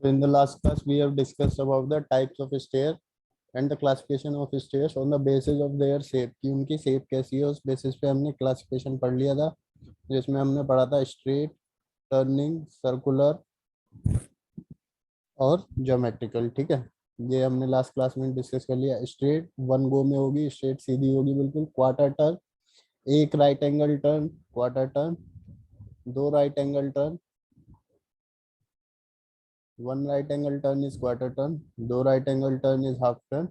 So in the last class, we have discussed about the types of stair and the classification of stairs on the basis of their shape, कि उनकी shape कैसी है, उस basis पे हमने classification पढ़ लिया था, जिसमें हमने पढ़ा था straight, turning, circular और geometrical. ठीक है, ये हमने लास्ट क्लास में डिस्कस कर लिया. स्ट्रेट वन गो में होगी, स्ट्रेट सीधी होगी बिल्कुल. क्वार्टर टर्न, एक right angle turn, quarter turn, दो right angle turn, one right angle turn is quarter turn, दो right angle turn is half turn,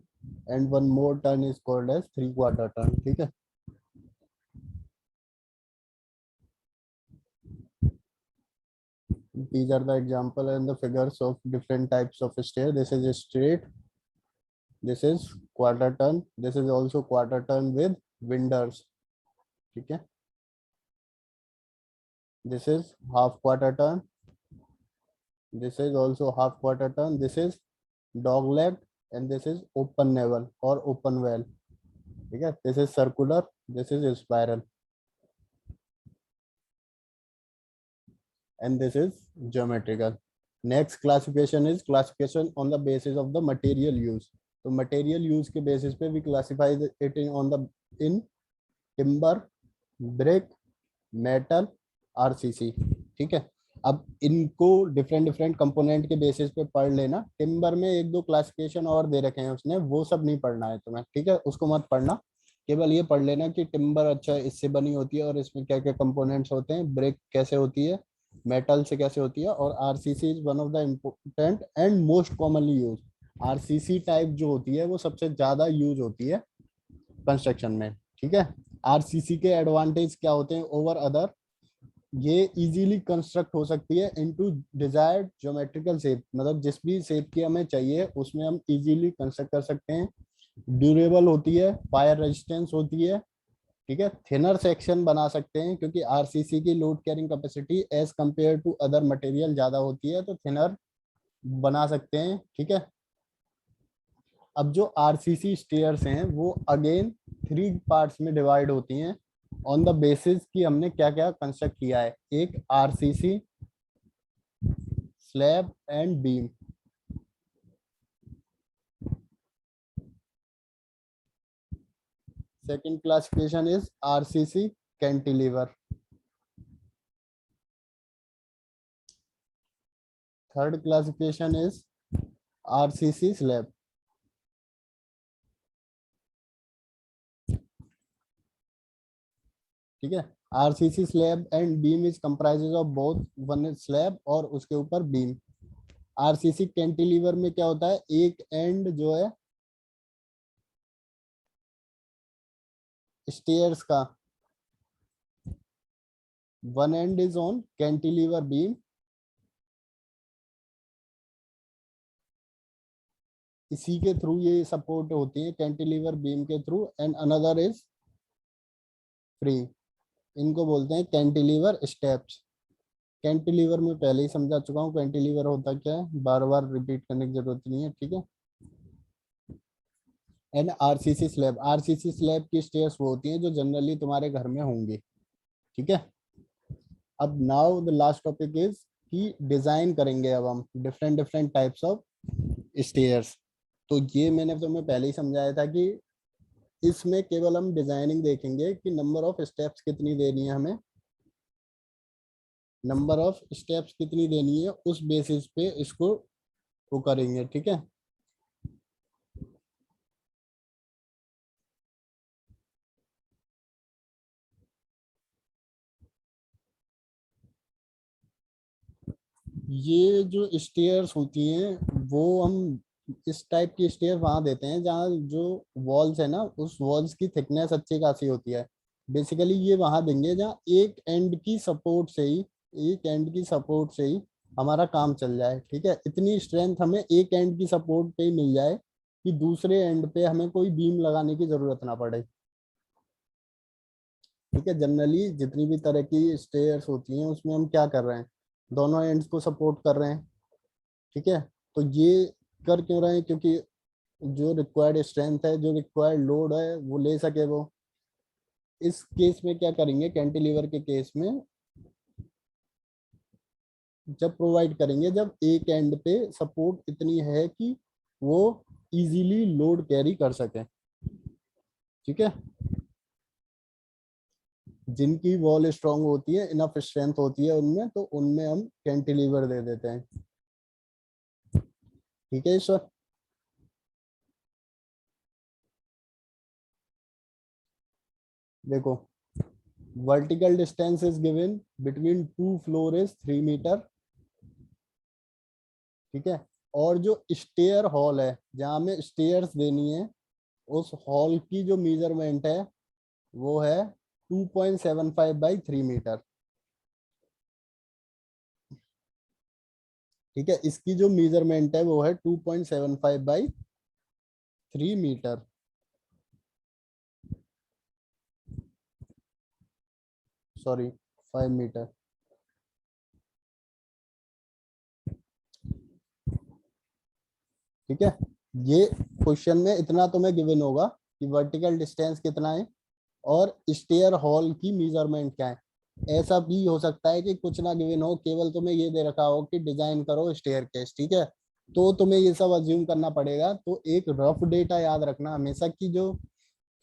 and one more turn is called as three quarter turn. ठीक है, these are the example and the figures of different types of stair. This is a straight, this is quarter turn, this is also quarter turn with winders. ठीक है, this is half quarter turn, this is also half quarter turn, this is dog leg, and this is open navel or open well. ठीक है, this is circular, this is spiral, and this is geometrical. Next classification is classification on the basis of the material use. तो material use के basis पे we classify it in timber, brick, metal, RCC. ठीक है, अब इनको different different component के basis पे पढ़ लेना. टिम्बर में एक दो क्लासिफिकेशन और दे रखे हैं उसने, वो सब नहीं पढ़ना है तुम्हें. ठीक है, उसको मत पढ़ना, केवल ये पढ़ लेना कि टिम्बर अच्छा इससे बनी होती है और इसमें क्या क्या कंपोनेंट्स होते हैं, ब्रिक कैसे होती है, मेटल से कैसे होती है, और RCC is one of the important and most commonly use. RCC type जो होती है वो सबसे ज्यादा यूज होती है कंस्ट्रक्शन में. ठीक है, आरसीसी के एडवांटेज क्या होते हैं ओवर अदर, ये इजीली कंस्ट्रक्ट हो सकती है इनटू डिजायर्ड ज्योमेट्रिकल शेप, मतलब जिस भी शेप की हमें चाहिए उसमें हम इजीली कंस्ट्रक्ट कर सकते हैं. ड्यूरेबल होती है, फायर रेजिस्टेंस होती है. ठीक है, थिनर सेक्शन बना सकते हैं क्योंकि आरसीसी की load carrying capacity as compare to other material ज्यादा होती है, तो थिनर बना सकते हैं. ठीक है, अब जो आरसीसी स्टेयर्स हैं वो अगेन थ्री पार्ट्स में डिवाइड होती हैं ऑन द बेसिस कि हमने क्या क्या कंस्ट्रक्ट किया है. एक RCC, slab and beam. Second classification is RCC cantilever. Third classification is RCC slab. ठीक है, RCC slab and beam is comprises of both one slab और उसके ऊपर बीम. आरसीसी कैंटिलीवर में क्या होता है, एक एंड जो है स्टेयर्स का, one and is on cantilever beam, इसी के थ्रू ये सपोर्ट होती है कैंटिलीवर बीम के through, and another is free. इनको बोलते हैं कैंटिलीवर स्टेप्स. कैंटिलीवर में पहले ही समझा चुका हूँ कैंटिलीवर होता क्या है, बार बार रिपीट करने की जरूरत नहीं है. ठीक है, and RCC slab, RCC slab की स्टेयर्स वो होती हैं जो जनरली तुम्हारे घर में होंगी. ठीक है, अब now the last topic is कि डिजाइन करेंगे अब हम different different types of stairs. तो ये मैंने तुम्हें पहले ही समझाया था कि इसमें केवल हम डिजाइनिंग देखेंगे कि नंबर ऑफ स्टेप्स कितनी देनी है हमें, नंबर ऑफ स्टेप्स कितनी देनी है, उस बेसिस पे इसको वो करेंगे. ठीक है, ये जो स्टेयर्स होती हैं वो हम इस टाइप की स्टेयर वहां देते हैं जहाँ जो वॉल्स है ना, उस वॉल्स की थिकनेस अच्छी खासी होती है. बेसिकली ये वहां देंगे जहाँ एक एंड की सपोर्ट से ही, एक एंड की सपोर्ट से ही हमारा काम चल जाए. ठीक है, इतनी स्ट्रेंथ हमें एक एंड की सपोर्ट पे ही मिल जाए कि दूसरे एंड पे हमें कोई बीम लगाने की जरूरत ना पड़े. ठीक है, जनरली जितनी भी तरह की स्टेयर्स होती हैं उसमें हम क्या कर रहे हैं, दोनों एंड्स को सपोर्ट कर रहे हैं. ठीक है, तो ये कर क्यों रहे हैं, क्योंकि जो रिक्वायर्ड स्ट्रेंथ है, जो रिक्वायर्ड लोड है वो ले सके वो. इस केस में क्या करेंगे, कैंटिलीवर के केस में जब प्रोवाइड करेंगे जब एक एंड पे सपोर्ट इतनी है कि वो इजीली लोड कैरी कर सके। ठीक है, जिनकी वॉल स्ट्रांग होती है, इनफ स्ट्रेंथ होती है उनमें, तो उनमें हम कैंटिलीवर दे देते हैं। ठीक है सर। देखो, vertical distance is given between two floor is 3 metre. ठीक है, और जो स्टेयर हॉल है जहां हमें स्टेयर्स देनी है, उस हॉल की जो मेजरमेंट है वो है 2.75 बाई 3 मीटर। ठीक है, इसकी जो मेजरमेंट है वो है 2.75 बाई 3 मीटर। Sorry, 5 metre. ठीक है, ये क्वेश्चन में इतना तुम्हें गिवन होगा कि वर्टिकल डिस्टेंस कितना है और स्टेयर हॉल की मेजरमेंट क्या है। ऐसा भी हो सकता है कि कुछ ना गिवन हो, केवल तुम्हें ये दे रखा हो कि डिजाइन करो स्टेयर केस। ठीक है, तो तुम्हें ये सब अज्यूम करना पड़ेगा। तो एक रफ डेटा याद रखना हमेशा की जो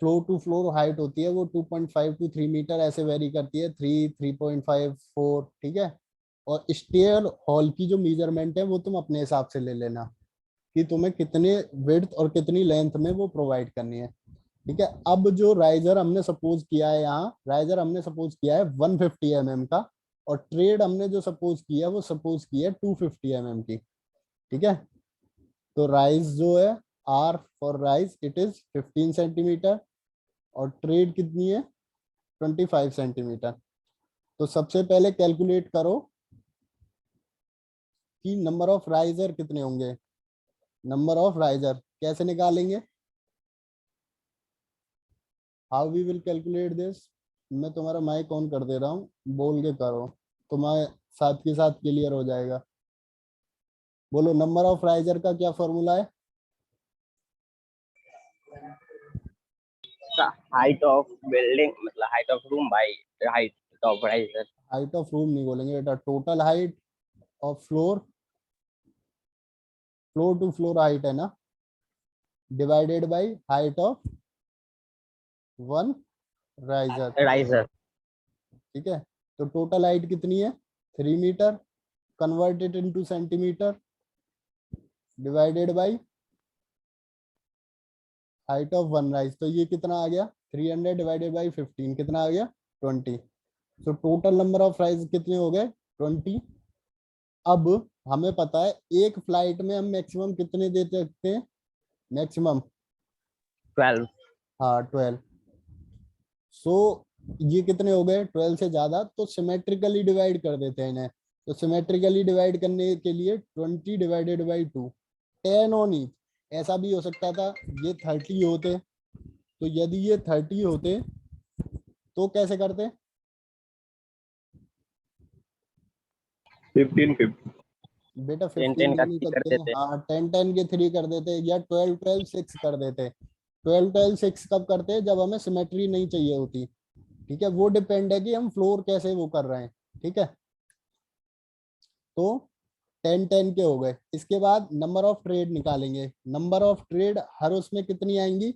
फ्लोर टू फ्लोर हाइट होती है वो 2.5 टू 3 मीटर ऐसे वेरी करती है, 3.5 4। ठीक है, और स्टेयर हॉल की जो मेजरमेंट है वो तुम अपने हिसाब से ले लेना कि तुम्हें कितने विड्थ और कितनी लेंथ में वो प्रोवाइड करनी है। ठीक है, अब जो राइजर हमने सपोज किया है, यहाँ राइजर हमने सपोज किया है 150 mm का, और ट्रेड हमने जो सपोज किया है वो सपोज किया है 250 mm की। ठीक है, तो राइज जो है, R for rise it is 15 centimetre, और ट्रेड कितनी है 25 सेंटीमीटर। तो सबसे पहले कैलकुलेट करो कि नंबर ऑफ राइजर कितने होंगे। नंबर ऑफ राइजर कैसे निकालेंगे, how we will calculate this. मैं तुम्हारा माइक ऑन कर दे रहा हूँ, बोल के करो, तुम्हारे साथ के साथ क्लियर हो जाएगा। बोलो, नंबर ऑफ राइजर का क्या फॉर्मूला है। हाइट ऑफ बिल्डिंग मतलब height of room by height of riser. Height of room नहीं बोलेंगे बेटा, total height of floor, floor to floor height है ना, divided by height of one riser. Riser ठीक है, तो टोटल हाइट कितनी है 3 metre, converted into centimetre, divided by height of one rise. तो ये कितना आ गया, 300 डिवाइडेड बाई 15 कितना आ गया 20। तो टोटल नंबर ऑफ राइज कितने हो गए 20। अब हमें पता है एक फ्लाइट में हम मैक्सिमम कितने दे सकते हैं, मैक्सिमम 12। हाँ 12। सो ये कितने हो गए 12 से ज्यादा, तो सिमेट्रिकली डिवाइड कर देते हैं इन्हें। तो सिमेट्रिकली डिवाइड करने के लिए 20 डिवाइडेड बाई 2, 10 ऑन ईच। ऐसा भी हो सकता था ये 30 होते, तो यदि ये 30 होते तो कैसे करते, 15 15 बेटा 10 15 10 का नहीं 3 कर करते, देते। हाँ 10 10 के 3 कर देते, या 12 12 6 कर देते। 12 12 6 कब करते, जब हमें सिमेट्री नहीं चाहिए होती। ठीक है, वो डिपेंड है कि हम फ्लोर कैसे वो कर रहे हैं। ठीक है, तो 10 10 के हो गए। इसके बाद नंबर ऑफ ट्रेड निकालेंगे। नंबर ऑफ ट्रेड हर उसमें कितनी आएंगी,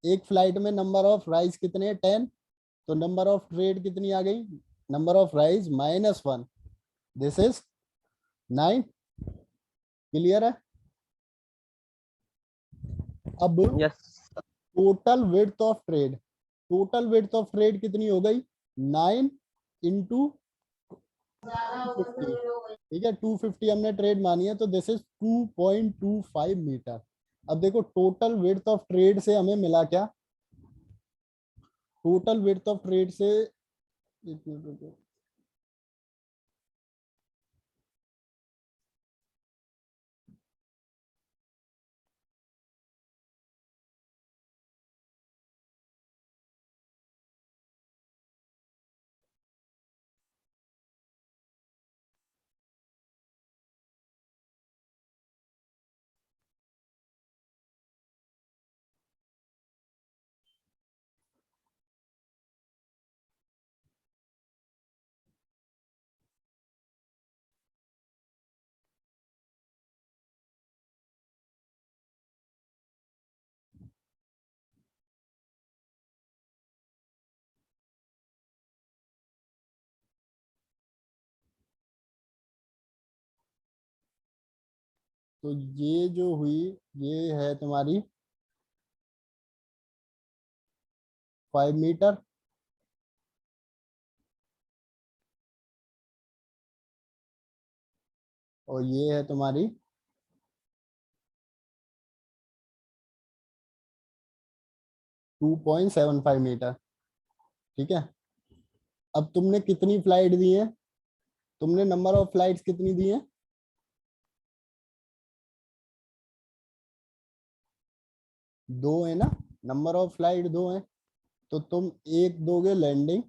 एक फ्लाइट में नंबर ऑफ राइज कितने 10, तो नंबर ऑफ ट्रेड कितनी आ गई, number of rise -1, this is 9। Clear है। अब yes. Total width of trade, total width of trade कितनी हो गई 9 इंटू 250। ठीक है, 250 हमने ट्रेड मानी है, तो दिस इज 2.25 मीटर। अब देखो टोटल विड्थ ऑफ ट्रेड से हमें मिला क्या, टोटल विड्थ ऑफ ट्रेड से, एक मिनट रुको। तो ये जो हुई, ये है तुम्हारी 5 मीटर, और ये है तुम्हारी 2.75 मीटर। ठीक है, अब तुमने कितनी फ्लाइट दी है, तुमने नंबर ऑफ फ्लाइट्स कितनी दी है? 2 है ना, नंबर ऑफ फ्लाइट 2 है, तो तुम एक दोगे लैंडिंग।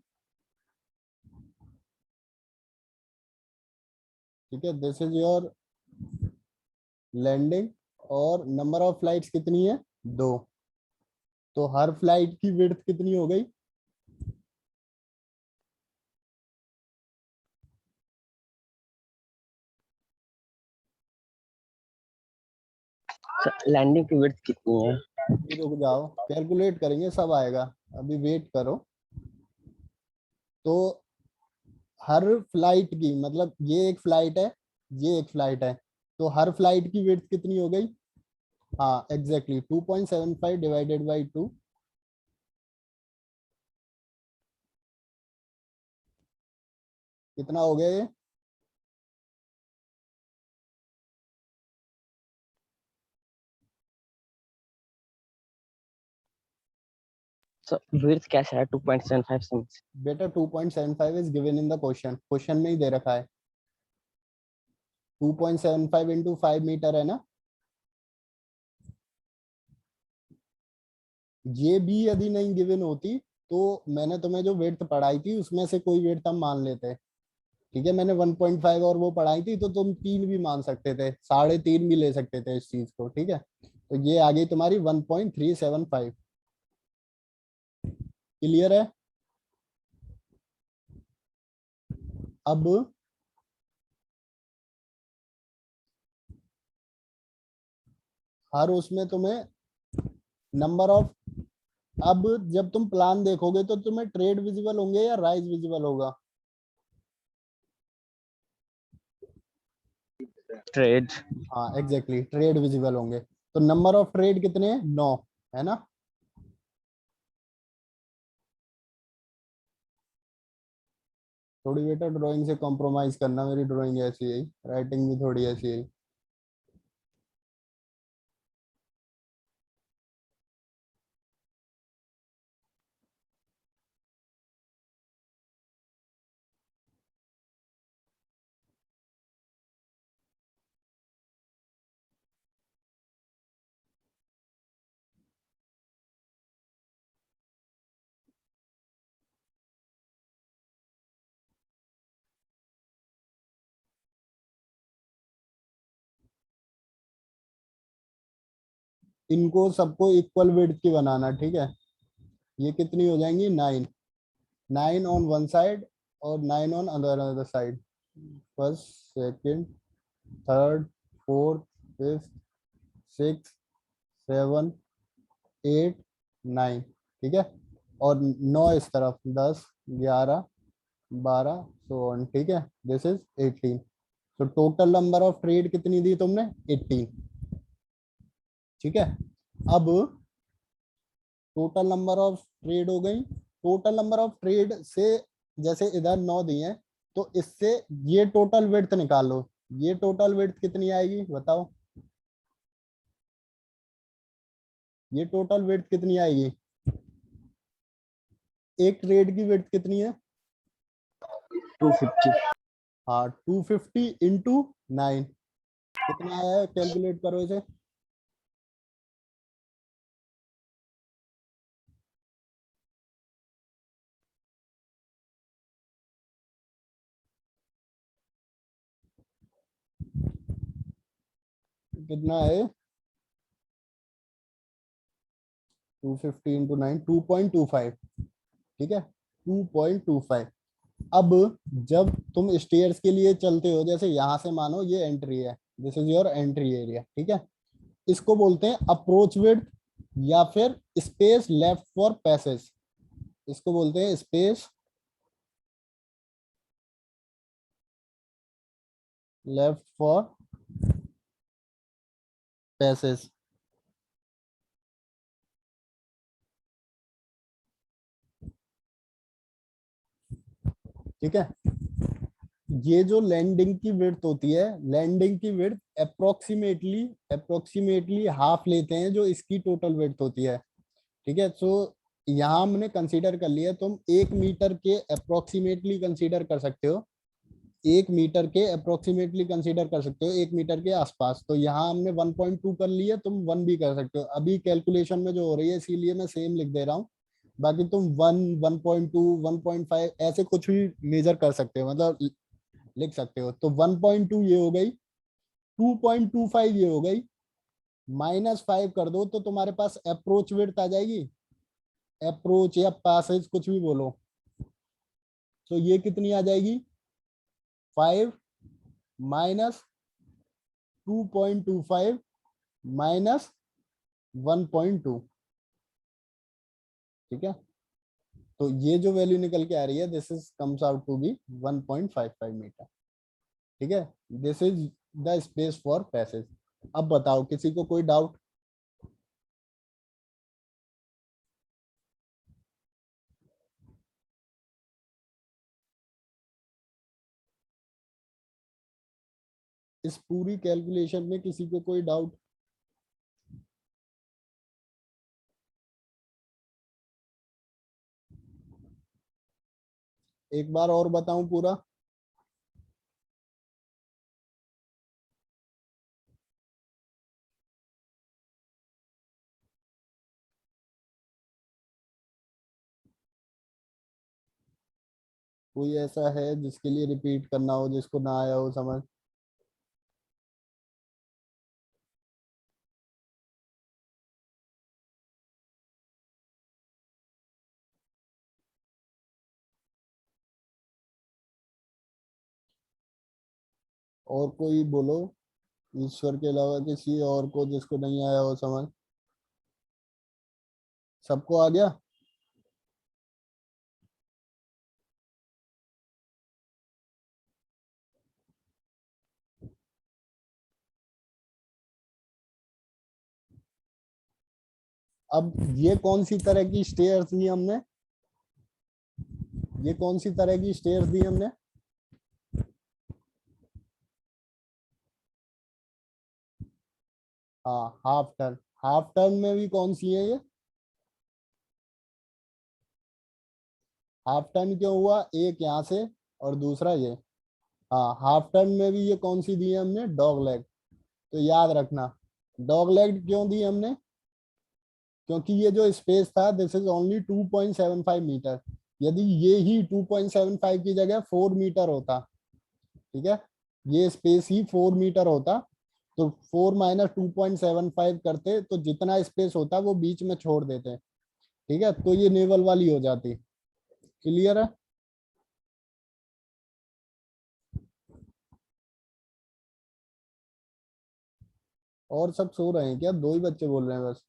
ठीक है, दिस इज योर लैंडिंग, और नंबर ऑफ फ्लाइट्स कितनी है? 2। तो हर फ्लाइट की विड्थ कितनी हो गई? लैंडिंग की विड्थ कितनी है? अभी रुक जाओ, कैलकुलेट करेंगे, सब आएगा, अभी वेट करो। तो हर फ्लाइट की, मतलब ये एक फ्लाइट है, ये एक फ्लाइट है, तो हर फ्लाइट की विड्थ कितनी हो गई? हाँ एग्जैक्टली 2.75 डिवाइडेड बाई 2। कितना हो गया ये? सो विड्थ कैसा है? 2.75 सेंस। बेटा 2.75 is given in the question, question में ही दे रखा है। 2.75 इंटू 5 मीटर है ना। ये भी यदि नहीं गिवन होती तो मैंने तुम्हें जो विड्थ पढ़ाई थी उसमें से कोई विड्थ हम मान लेते। ठीक है, मैंने 1.5 और वो पढ़ाई थी, तो तुम 3 भी मान सकते थे, 3.5 भी ले सकते थे इस चीज को। ठीक है, तो ये आ गई तुम्हारी 1.375। क्लियर है? अब हर उसमें तुम्हें नंबर ऑफ, अब जब तुम प्लान देखोगे तो तुम्हें ट्रेड विजिबल होंगे या राइज विजिबल होगा? ट्रेड। हाँ एग्जैक्टली, ट्रेड विजिबल होंगे। तो नंबर ऑफ ट्रेड कितने हैं? 9 है ना। थोड़ी बेटा ड्राइंग से कॉम्प्रोमाइज करना, मेरी ड्राइंग ऐसी है, राइटिंग भी थोड़ी ऐसी है। इनको सबको इक्वल विड्थ की बनाना। ठीक है, ये कितनी हो जाएंगी? 9। 9 ऑन वन साइड और 9 on other other side. First, second, third, fourth, fifth, six, 7, 8, 9। ठीक है, और 9 इस तरफ, 10, 11, 12, सो ऑन। ठीक है, दिस इज 18। तो टोटल नंबर ऑफ ट्रेड कितनी दी तुमने? 18। ठीक है, अब टोटल नंबर ऑफ ट्रेड हो गई। टोटल नंबर ऑफ ट्रेड से, जैसे इधर 9 दिए हैं, तो इससे ये टोटल विड्थ निकालो। ये टोटल विड्थ कितनी आएगी बताओ? ये टोटल विड्थ कितनी आएगी? एक ट्रेड की विड्थ कितनी है? 250। हाँ 250 इंटू 9, कितना आया है? कैलकुलेट करो इसे। कितना है? 250 इंटू 9, 2.25। ठीक है, 2.25। अब जब तुम स्टेयर्स के लिए चलते हो, जैसे यहां से मानो ये एंट्री है, this is your entry area. ठीक है, इसको बोलते हैं अप्रोच विड्थ, या फिर स्पेस लेफ्ट फॉर पैसेज। इसको बोलते हैं स्पेस लेफ्ट फॉर पैसेस। ठीक है, ये जो लैंडिंग की विड्थ होती है, लैंडिंग की विड्थ अप्रोक्सीमेटली अप्रोक्सीमेटली हाफ लेते हैं जो इसकी टोटल विड्थ होती है। ठीक है, सो यहाँ हमने कंसीडर कर लिया, तुम 1 मीटर के अप्रोक्सीमेटली कंसीडर कर सकते हो, 1 मीटर के अप्रोक्सीमेटली कंसीडर कर सकते हो, 1 मीटर के आसपास। तो यहाँ हमने 1.2 कर लिया, तुम 1 भी कर सकते हो, अभी कैलकुलेशन में जो हो रही है इसीलिए मैं सेम लिख दे रहा हूँ। बाकी तुम 1, 1.2, 1.5 ऐसे कुछ भी मेजर कर सकते हो, मतलब लिख सकते हो। तो 1.2 ये हो गई, 2.25 ये हो गई, -5 कर दो तो तुम्हारे पास अप्रोच विड्थ आ जाएगी, अप्रोच या पैसेज कुछ भी बोलो। तो ये कितनी आ जाएगी, 5 -2.25 -1.2। ठीक है, तो ये जो वैल्यू निकल के आ रही है, this is comes out to be 1.55 metre. ठीक है, this is the space for passage. अब बताओ किसी को कोई डाउट? इस पूरी कैलकुलेशन में किसी को कोई डाउट? एक बार और बताऊं पूरा? कोई ऐसा है जिसके लिए रिपीट करना हो, जिसको ना आया हो समझ? और कोई बोलो, ईश्वर के अलावा किसी और को जिसको नहीं आया हो समझ? सबको आ गया? अब ये कौन सी तरह की स्टेयर्स दी हमने, ये कौन सी तरह की स्टेयर्स दी हमने? हाँ, हाफ टर्न। हाफ टर्न में भी कौन सी है ये? हाफ टर्न क्यों हुआ, एक यहाँ से और दूसरा ये। हाँ, हाफ टर्न में भी ये कौन सी दी है हमने, डॉग लेग। तो याद रखना, डॉग लेग क्यों दी हमने, क्योंकि ये जो स्पेस था दिस इज ओनली 2.75 मीटर। यदि ये ही 2.75 की जगह 4 मीटर होता, ठीक है, ये स्पेस ही 4 मीटर होता, तो 4 - 2.75 करते तो जितना स्पेस होता वो बीच में छोड़ देते। ठीक है, तो ये नेवल वाली हो जाती। क्लियर है? और सब सो रहे हैं क्या, दो ही बच्चे बोल रहे हैं बस?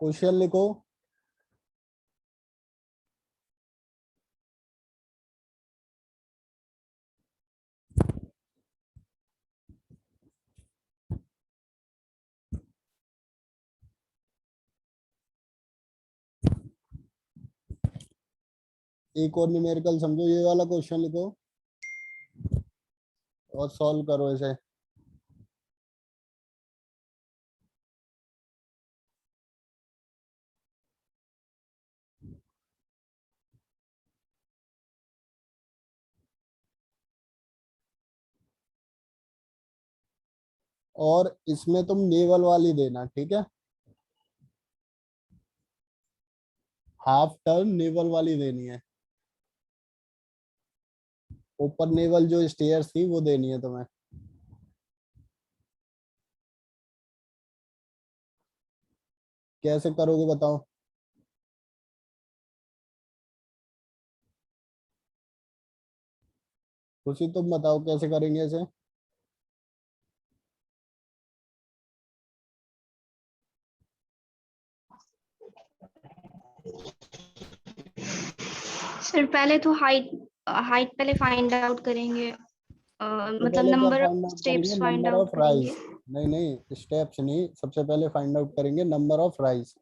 क्वेश्चन लिखो। एक और न्यूमेरिकल समझो, ये वाला क्वेश्चन लिखो और सॉल्व करो इसे। और इसमें तुम नेवल वाली देना, ठीक है, हाफ टर्न नेवल वाली देनी है। ऊपर नेवल जो स्टेयर्स थी वो देनी है तुम्हें। कैसे करोगे बताओ? खुशी तुम बताओ कैसे करेंगे इसे। सर पहले तो हाइट हाइट पहले फाइंड आउट करेंगे, सबसे मतलब पहले क्या नंबर फाइंड ऑफ आउट करेंगे? Steps find number out of करेंगे। राइज। नहीं नहीं, स्टेप्स नहीं, सबसे पहले फाइंड आउट करेंगे number of rise.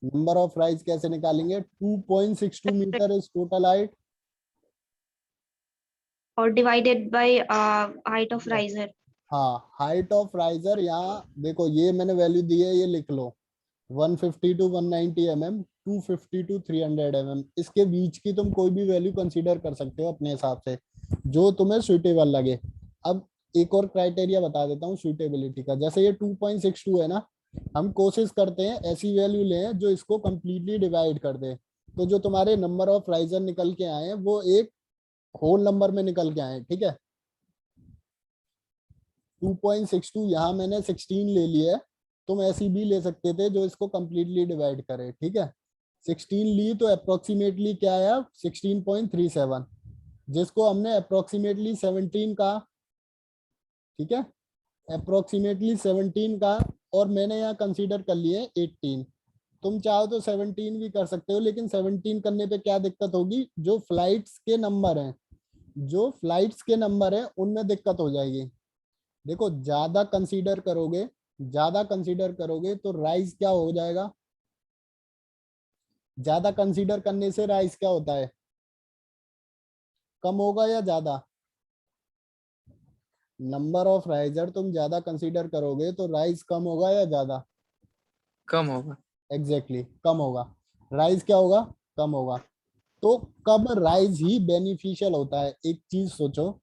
Number of rise कैसे निकालेंगे? 2.62 मीटर इज टोटल हाइट। और divided by height of riser. हाँ, हाइट ऑफ राइजर, यहाँ देखो ये मैंने वैल्यू दी है, ये लिख लो। 150 टू 190 mm, 250 टू 300 mm, इसके बीच की तुम कोई भी वैल्यू कंसीडर कर सकते हो अपने हिसाब से, जो तुम्हें सुइटेबल लगे। अब एक और क्राइटेरिया बता देता हूँ सुइटेबिलिटी का। जैसे ये 2.62 है ना, हम कोशिश करते हैं ऐसी वैल्यू लें जो इसको कंप्लीटली डिवाइड कर दे। तो जो तुम्हारे नंबर ऑफ राइजर निकल के आए हैं वो एक होल नंबर में निकल के आए, ठीक है। 2.62 यहाँ मैंने 16 ले लिया है, तुम ऐसी भी ले सकते थे जो इसको कंप्लीटली डिवाइड करे, ठीक है। 16 ली तो अप्रोक्सीमेटली क्या आया? 16.37, जिसको हमने अप्रोक्सीमेटली 17 का, ठीक है, अप्रोक्सीमेटली 17 का। और मैंने यहाँ कंसीडर कर लिए 18। तुम चाहो तो 17 भी कर सकते हो, लेकिन 17 करने पे क्या दिक्कत होगी? जो फ्लाइट्स के नंबर हैं, जो फ्लाइट्स के नंबर हैं उनमें दिक्कत हो जाएगी। देखो ज्यादा कंसीडर करोगे तो राइज क्या हो जाएगा? ज्यादा कंसीडर करने से राइज क्या होता है? कम होगा या ज्यादा? नंबर ऑफ राइजर तुम ज्यादा कंसीडर करोगे तो राइज कम होगा या ज्यादा? कम होगा। एग्जैक्टली कम होगा। राइज क्या होगा? कम होगा। तो कब राइज ही बेनिफिशियल होता है? एक चीज सोचो,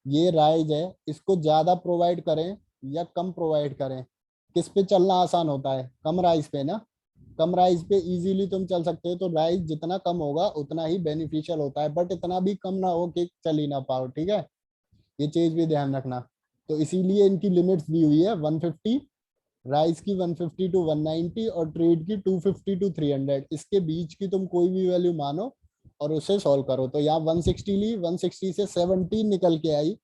ये राइज है, इसको ज्यादा प्रोवाइड करें या कम प्रोवाइड करें? किस पे चलना आसान होता है? कम राइज पे ना। कम राइज पे इजीली तुम चल सकते हो, तो राइज जितना कम होगा उतना ही बेनिफिशियल होता है, बट इतना भी कम ना हो कि चल ही ना पाओ, ठीक है। ये चीज भी ध्यान रखना। तो इसीलिए इनकी लिमिट्स दी हुई है 150, राइस की 150 टू 190 और ट्रेड की 250 टू 300, इसके बीच की तुम कोई भी वैल्यू मानो और उसे सॉल्व करो। तो यहाँ 160 ली, 160 से 17 निकल के आई,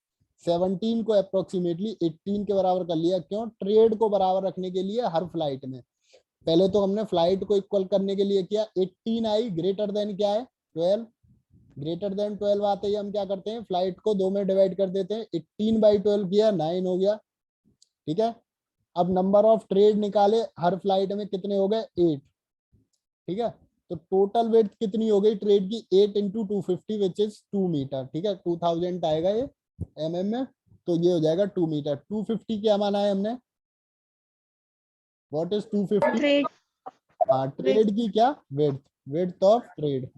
17 को अप्रोक्सीमेटली 18 के बराबर कर लिया। क्यों? ट्रेड को बराबर रखने के लिए हर फ्लाइट में। पहले तो हमने फ्लाइट को इक्वल करने के लिए किया, 18 आई, ग्रेटर देन क्या है? 12। ग्रेटर देन 12 आते ही हम क्या करते हैं? फ्लाइट को दो में डिवाइड कर देते हैं। 18/12 किया, 9 हो गया, ठीक है। अब नंबर ऑफ ट्रेड निकाले, हर फ्लाइट में कितने हो गए? 8, ठीक है। तो टोटल वेट कितनी हो गई ट्रेड की? 8 इंटू 250 विच इज 2 मीटर, ठीक है। 2000 आएगा ये में, तो ये हो जाएगा 2 मीटर। 250 क्या माना है हमने? What is 250? ट्रेड। हाँ, ट्रेड की क्या? वेट, वेट ऑफ ट्रेड,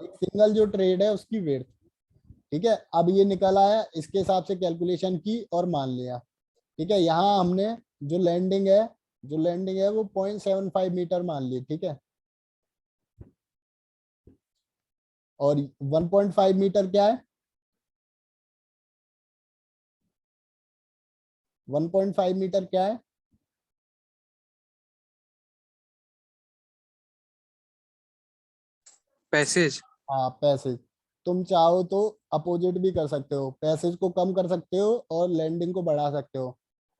एक सिंगल जो ट्रेड है उसकी वेट, ठीक है। अब ये निकल आया, इसके हिसाब से कैलकुलेशन की और मान लिया, ठीक है। यहाँ हमने जो लैंडिंग है वो 0.75 मीटर मान ली, ठीक है। और 1.5 मीटर क्या है? 1.5 मीटर क्या है? पैसेज। हाँ, पैसेज। तुम चाहो तो अपोजिट भी कर सकते हो, पैसेज को कम कर सकते हो और लैंडिंग को बढ़ा सकते हो।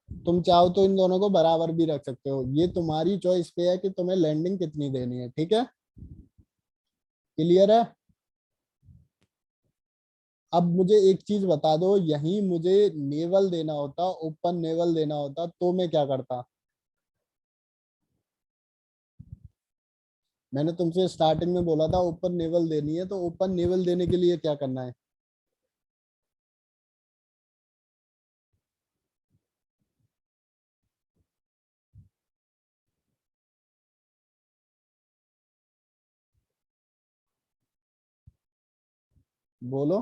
तुम चाहो तो इन दोनों को बराबर भी रख सकते हो, ये तुम्हारी चॉइस पे है कि तुम्हें लैंडिंग कितनी देनी है, ठीक है। क्लियर है? अब मुझे एक चीज बता दो, यही मुझे नेवल देना होता, ओपन नेवल देना होता, तो मैं क्या करता? मैंने तुमसे स्टार्टिंग में बोला था ओपन नेवल देनी है, तो ओपन नेवल देने के लिए क्या करना है? बोलो।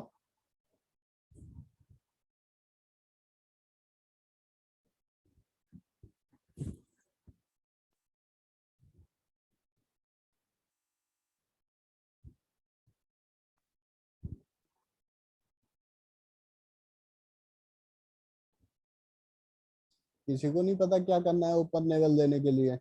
किसी को नहीं पता क्या करना है ओपन नेवल देने के लिए?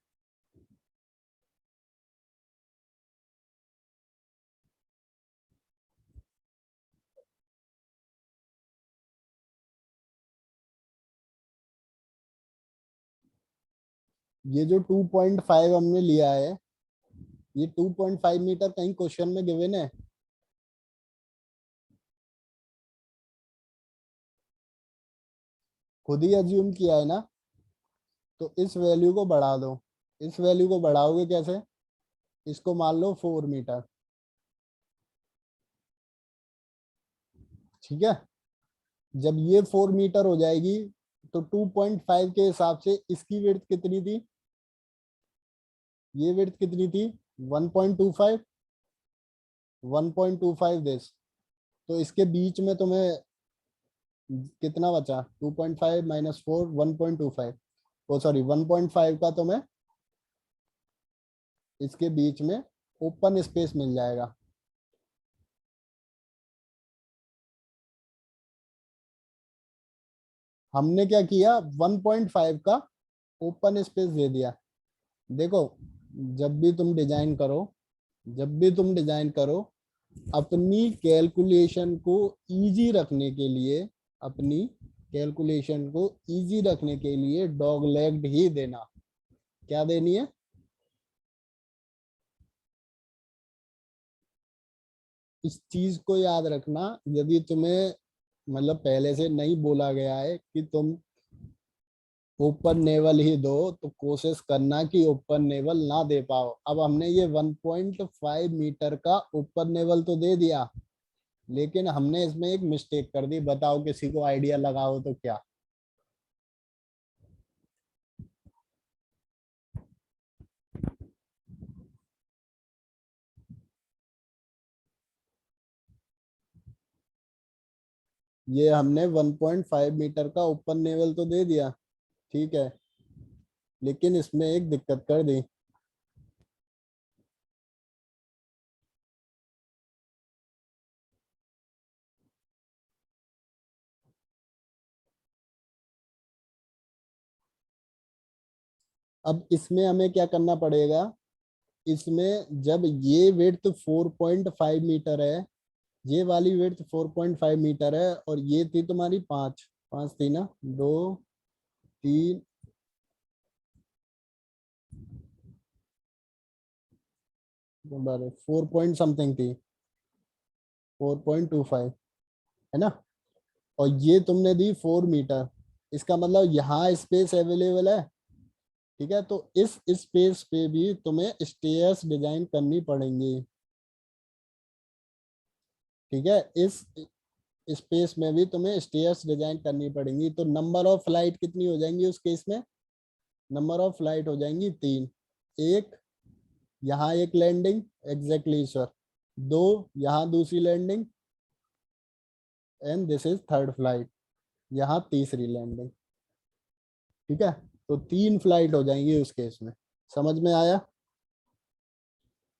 ये जो 2.5 हमने लिया है, ये 2.5 मीटर कहीं क्वेश्चन में गिवन है? खुद ही अज्यूम किया है ना? तो इस वैल्यू को बढ़ा दो। इस वैल्यू को बढ़ाओगे कैसे? इसको मान लो 4 मीटर, ठीक है। जब ये 4 मीटर हो जाएगी तो 2.5 के हिसाब से इसकी विड्थ कितनी थी? ये विड्थ कितनी थी? 1.25, 1.25 दिस। तो इसके बीच में तुम्हें कितना बचा? 2.5 माइनस 4, 1.25। ओ सॉरी, 1.5 का तुम्हें इसके बीच में ओपन स्पेस मिल जाएगा। हमने क्या किया? 1.5 का ओपन स्पेस दे दिया। देखो, जब भी तुम डिजाइन करो, जब भी तुम डिजाइन करो, अपनी कैलकुलेशन को इजी रखने के लिए, अपनी कैलकुलेशन को इजी रखने के लिए डॉग लेग्ड ही देना। क्या देनी है? इस चीज को याद रखना। यदि तुम्हें मतलब पहले से नहीं बोला गया है कि तुम ओपन नेवल ही दो, तो कोशिश करना कि ओपन नेवल ना दे पाओ। अब हमने ये 1.5 मीटर का ओपन नेवल तो दे दिया, लेकिन हमने इसमें एक मिस्टेक कर दी। बताओ, किसी को आइडिया लगाओ तो क्या? ये हमने 1.5 मीटर का ओपन नेवल तो दे दिया, ठीक है, लेकिन इसमें एक दिक्कत कर दी। अब इसमें हमें क्या करना पड़ेगा? इसमें जब ये विड्थ 4.5 मीटर है, ये वाली विड्थ 4.5 मीटर है, और ये थी तुम्हारी 5, 5 थी ना, 2, 3, 4 पॉइंट समथिंग थी, 4.25, है ना। और ये तुमने दी 4 मीटर। इसका मतलब यहाँ स्पेस अवेलेबल है, ठीक है। तो इस स्पेस पे भी तुम्हें स्टेयर्स डिजाइन करनी पड़ेंगी, ठीक है। इस स्पेस में भी तुम्हें स्टेयर्स डिजाइन करनी पड़ेंगी। तो नंबर ऑफ फ्लाइट कितनी हो जाएंगी उस केस में? नंबर ऑफ फ्लाइट हो जाएंगी 3। एक, यहाँ एक लैंडिंग, एग्जैक्टली सर। 2, यहाँ दूसरी landing, and this is third flight, यहाँ तीसरी लैंडिंग, ठीक है। तो 3 फ्लाइट हो जाएंगी उस केस में। समझ में आया?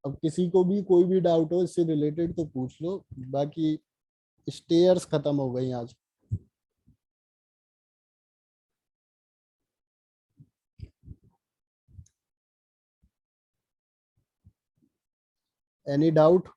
अब किसी को भी कोई भी डाउट हो इससे रिलेटेड तो पूछ लो, बाकी स्टेयर्स खत्म हो गई आज। Any doubt?